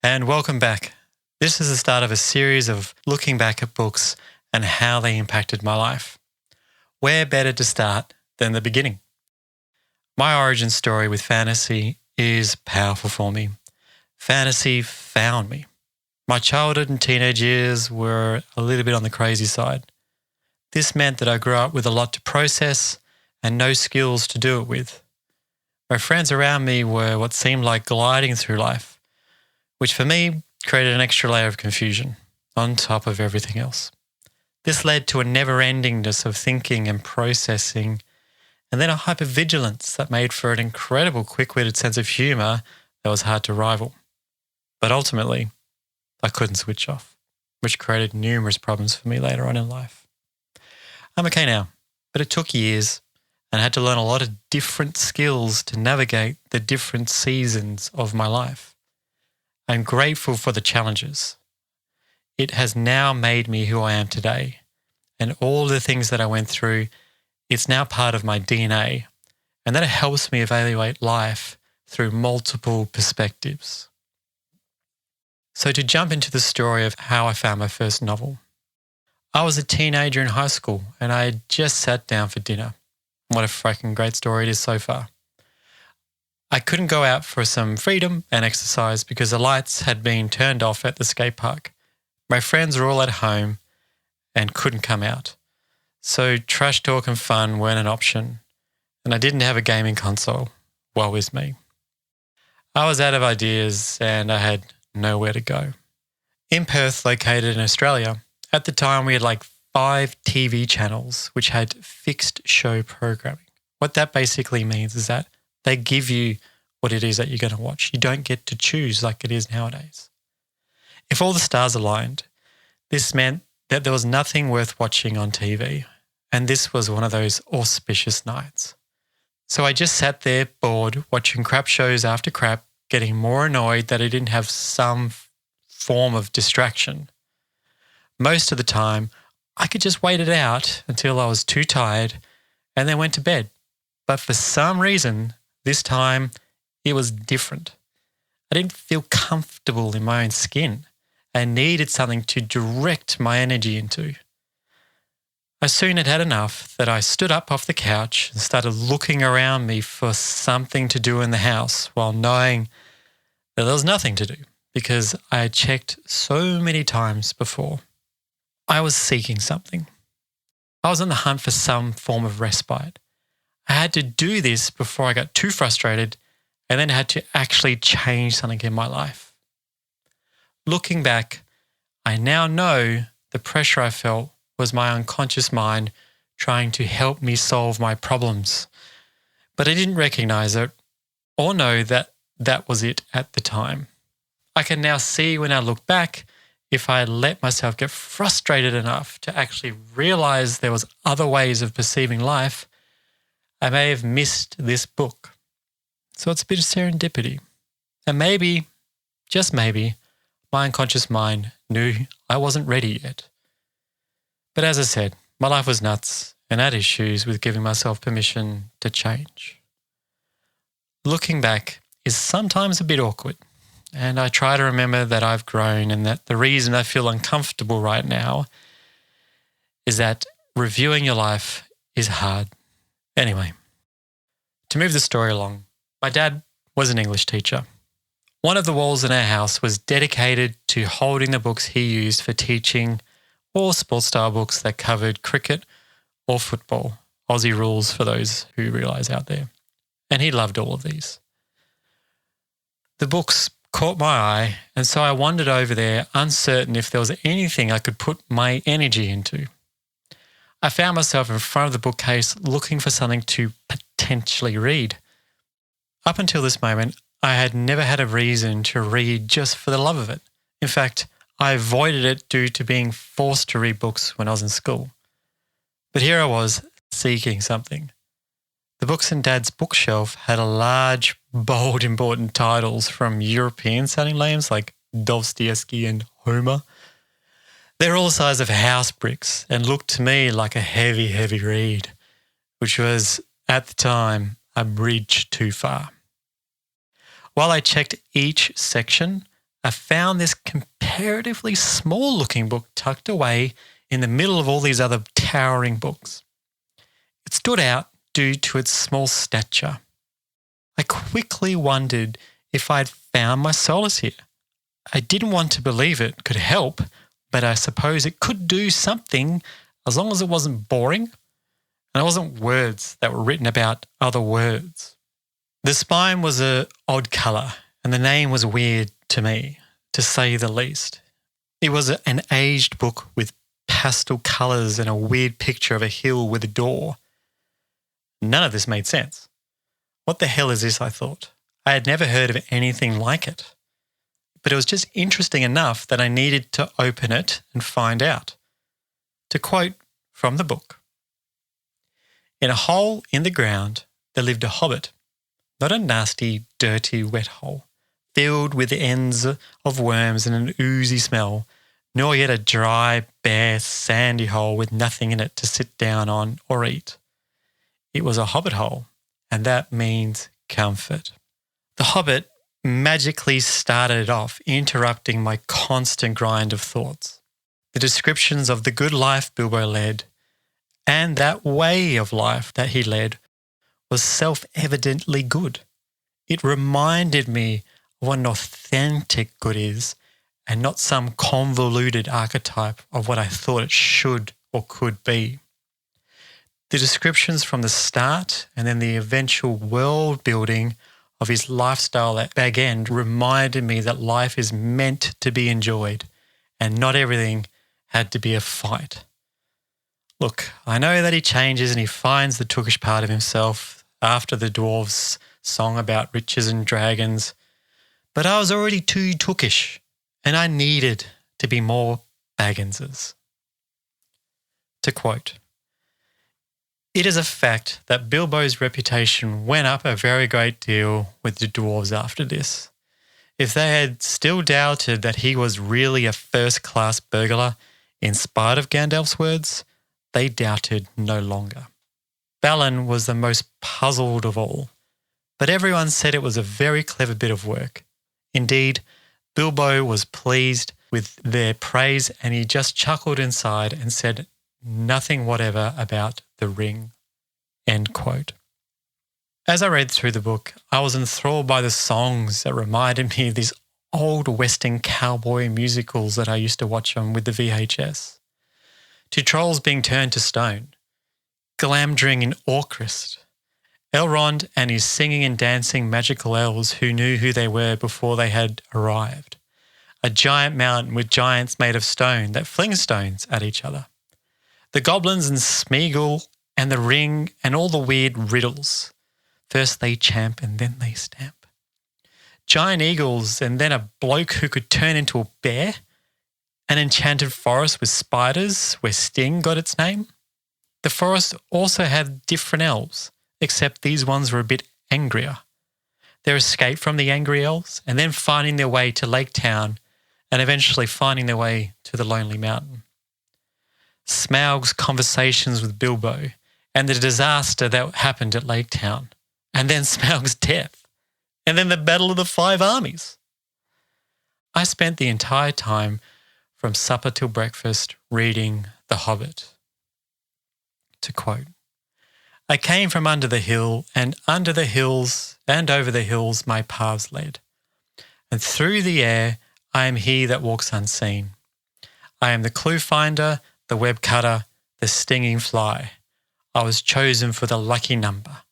and welcome back. This is the start of a series of looking back at books and how they impacted my life. Where better to start than the beginning? My origin story with fantasy is powerful for me. Fantasy found me. My childhood and teenage years were a little bit on the crazy side. This meant that I grew up with a lot to process and no skills to do it with. My friends around me were what seemed like gliding through life, which for me created an extra layer of confusion on top of everything else. This led to a never-endingness of thinking and processing, and then a hypervigilance that made for an incredible quick-witted sense of humour that was hard to rival. But ultimately, I couldn't switch off, which created numerous problems for me later on in life. I'm okay now, but it took years, and I had to learn a lot of different skills to navigate the different seasons of my life. I'm grateful for the challenges. It has now made me who I am today, and all the things that I went through, it's now part of my DNA, and that helps me evaluate life through multiple perspectives. So to jump into the story of how I found my first novel. I was a teenager in high school, and I had just sat down for dinner. What a freaking great story it is so far. I couldn't go out for some freedom and exercise because the lights had been turned off at the skate park. My friends were all at home and couldn't come out. So trash talk and fun weren't an option, and I didn't have a gaming console. Woe is me. I was out of ideas and I had nowhere to go. In Perth, located in Australia, at the time we had like 5 TV channels which had fixed show programming. What that basically means is that they give you what it is that you're going to watch. You don't get to choose like it is nowadays. If all the stars aligned, this meant that there was nothing worth watching on TV, and this was one of those auspicious nights. So I just sat there bored, watching crap shows after crap, getting more annoyed that I didn't have some form of distraction. Most of the time, I could just wait it out until I was too tired and then went to bed. But for some reason, this time it was different. I didn't feel comfortable in my own skin. I needed something to direct my energy into. I soon had had enough that I stood up off the couch and started looking around me for something to do in the house while knowing that there was nothing to do because I had checked so many times before. I was seeking something. I was on the hunt for some form of respite. I had to do this before I got too frustrated and then had to actually change something in my life. Looking back, I now know the pressure I felt was my unconscious mind trying to help me solve my problems. But I didn't recognize it or know that that was it at the time. I can now see when I look back, if I had let myself get frustrated enough to actually realize there was other ways of perceiving life, I may have missed this book. So it's a bit of serendipity. And maybe, just maybe, my unconscious mind knew I wasn't ready yet. But as I said, my life was nuts and I had issues with giving myself permission to change. Looking back is sometimes a bit awkward, and I try to remember that I've grown and that the reason I feel uncomfortable right now is that reviewing your life is hard. Anyway, to move the story along, my dad was an English teacher. One of the walls in our house was dedicated to holding the books he used for teaching or sports-style books that covered cricket or football, Aussie rules for those who realise out there. And he loved all of these. The books caught my eye, and so I wandered over there uncertain if there was anything I could put my energy into. I found myself in front of the bookcase looking for something to potentially read. Up until this moment, I had never had a reason to read just for the love of it. In fact, I avoided it due to being forced to read books when I was in school. But here I was, seeking something. The books in Dad's bookshelf had a large, bold, important titles from European-sounding names like Dostoevsky and Homer. They're all the size of house bricks and looked to me like a heavy, heavy read, which was, at the time, a bridge too far. While I checked each section, I found this comparatively small-looking book tucked away in the middle of all these other towering books. It stood out due to its small stature. I quickly wondered if I'd found my solace here. I didn't want to believe it could help, but I suppose it could do something as long as it wasn't boring and it wasn't words that were written about other words. The spine was an odd colour and the name was weird to me, to say the least. It was an aged book with pastel colours and a weird picture of a hill with a door. None of this made sense. What the hell is this, I thought? I had never heard of anything like it. But it was just interesting enough that I needed to open it and find out. To quote from the book, "In a hole in the ground there lived a hobbit, not a nasty, dirty, wet hole, filled with ends of worms and an oozy smell, nor yet a dry, bare, sandy hole with nothing in it to sit down on or eat. It was a hobbit hole, and that means comfort." The hobbit magically started off interrupting my constant grind of thoughts. The descriptions of the good life Bilbo led and that way of life that he led was self-evidently good. It reminded me of what an authentic good is and not some convoluted archetype of what I thought it should or could be. The descriptions from the start and then the eventual world building of his lifestyle at Bag End reminded me that life is meant to be enjoyed and not everything had to be a fight. Look, I know that he changes and he finds the Tookish part of himself after the dwarves' song about riches and dragons, but I was already too Tookish and I needed to be more Bagginses. To quote, "It is a fact that Bilbo's reputation went up a very great deal with the dwarves after this. If they had still doubted that he was really a first-class burglar, in spite of Gandalf's words, they doubted no longer. Balin was the most puzzled of all, but everyone said it was a very clever bit of work. Indeed, Bilbo was pleased with their praise and he just chuckled inside and said nothing whatever about the ring." End quote. As I read through the book, I was enthralled by the songs that reminded me of these old Western cowboy musicals that I used to watch on with the VHS. To trolls being turned to stone, Glamdring in Orcrist, Elrond and his singing and dancing magical elves who knew who they were before they had arrived, a giant mountain with giants made of stone that fling stones at each other, the goblins and Smeagol and the ring and all the weird riddles. First they champ and then they stamp. Giant eagles and then a bloke who could turn into a bear. An enchanted forest with spiders where Sting got its name. The forest also had different elves, except these ones were a bit angrier. Their escape from the angry elves and then finding their way to Lake Town and eventually finding their way to the Lonely Mountain. Smaug's conversations with Bilbo and the disaster that happened at Lake Town, and then Smaug's death, and then the Battle of the Five Armies. I spent the entire time from supper till breakfast reading The Hobbit. To quote, "I came from under the hill, and under the hills and over the hills my paths led. And through the air I am he that walks unseen. I am the clue finder, the web cutter, the stinging fly. I was chosen for the lucky number.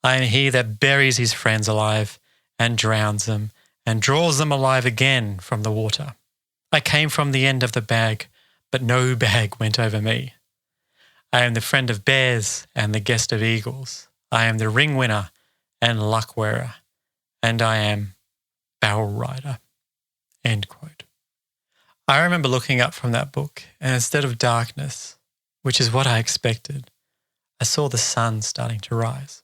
I am he that buries his friends alive and drowns them and draws them alive again from the water. I came from the end of the bag, but no bag went over me. I am the friend of bears and the guest of eagles. I am the ring winner and luck wearer, and I am barrel rider." End quote. I remember looking up from that book, and instead of darkness, which is what I expected, I saw the sun starting to rise.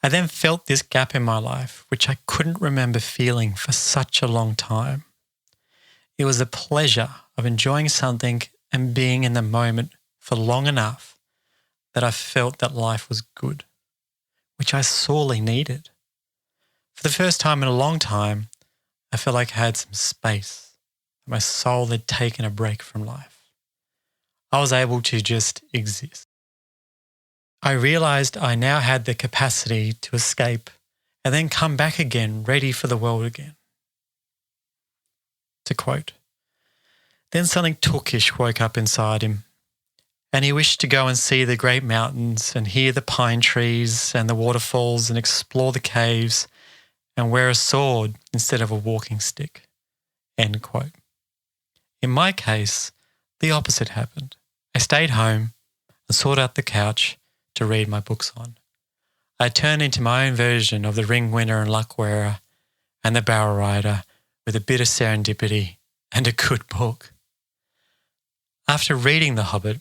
I then felt this gap in my life, which I couldn't remember feeling for such a long time. It was the pleasure of enjoying something and being in the moment for long enough that I felt that life was good, which I sorely needed. For the first time in a long time, I felt like I had some space. My soul had taken a break from life. I was able to just exist. I realized I now had the capacity to escape and then come back again, ready for the world again. To quote, "Then something tookish woke up inside him, and he wished to go and see the great mountains and hear the pine trees and the waterfalls and explore the caves and wear a sword instead of a walking stick." End quote. In my case, the opposite happened. I stayed home and sought out the couch to read my books on. I turned into my own version of the ring winner and luck wearer and the barrel rider with a bit of serendipity and a good book. After reading The Hobbit,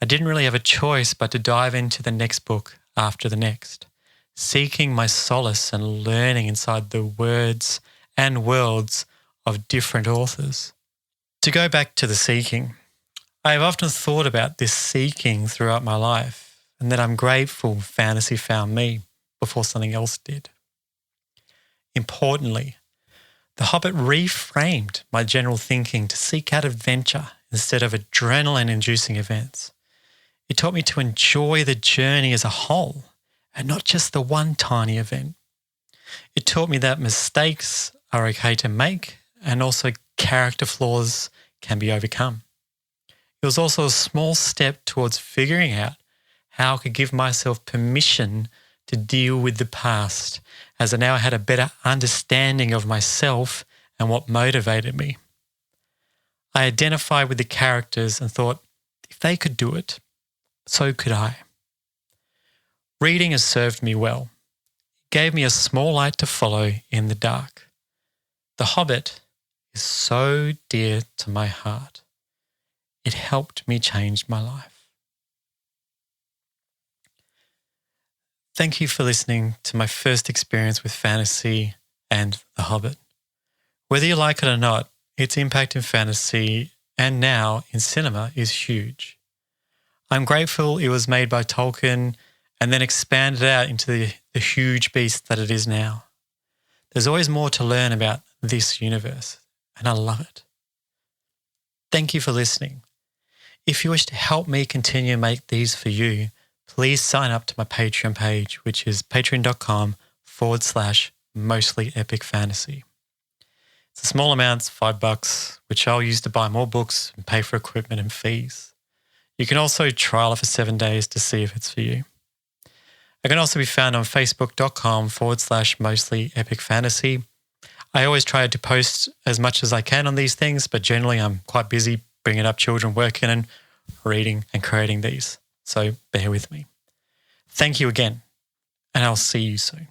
I didn't really have a choice but to dive into the next book after the next, seeking my solace and learning inside the words and worlds of different authors. To go back to the seeking, I have often thought about this seeking throughout my life, and that I'm grateful fantasy found me before something else did. Importantly, The Hobbit reframed my general thinking to seek out adventure instead of adrenaline-inducing events. It taught me to enjoy the journey as a whole and not just the one tiny event. It taught me that mistakes are okay to make and also character flaws can be overcome. It was also a small step towards figuring out how I could give myself permission to deal with the past, as I now had a better understanding of myself and what motivated me. I identified with the characters and thought, if they could do it, so could I. Reading has served me well. It gave me a small light to follow in the dark. The Hobbit is so dear to my heart. It helped me change my life. Thank you for listening to my first experience with fantasy and The Hobbit. Whether you like it or not, its impact in fantasy and now in cinema is huge. I'm grateful it was made by Tolkien and then expanded out into the huge beast that it is now. There's always more to learn about this universe, and I love it. Thank you for listening. If you wish to help me continue to make these for you, please sign up to my Patreon page, which is patreon.com/mostly epic fantasy. It's a small amount, it's $5, which I'll use to buy more books and pay for equipment and fees. You can also trial it for 7 days to see if it's for you. I can also be found on facebook.com/mostly epic fantasy. I always try to post as much as I can on these things, but generally I'm quite busy bringing up children, working and reading and creating these. So bear with me. Thank you again, and I'll see you soon.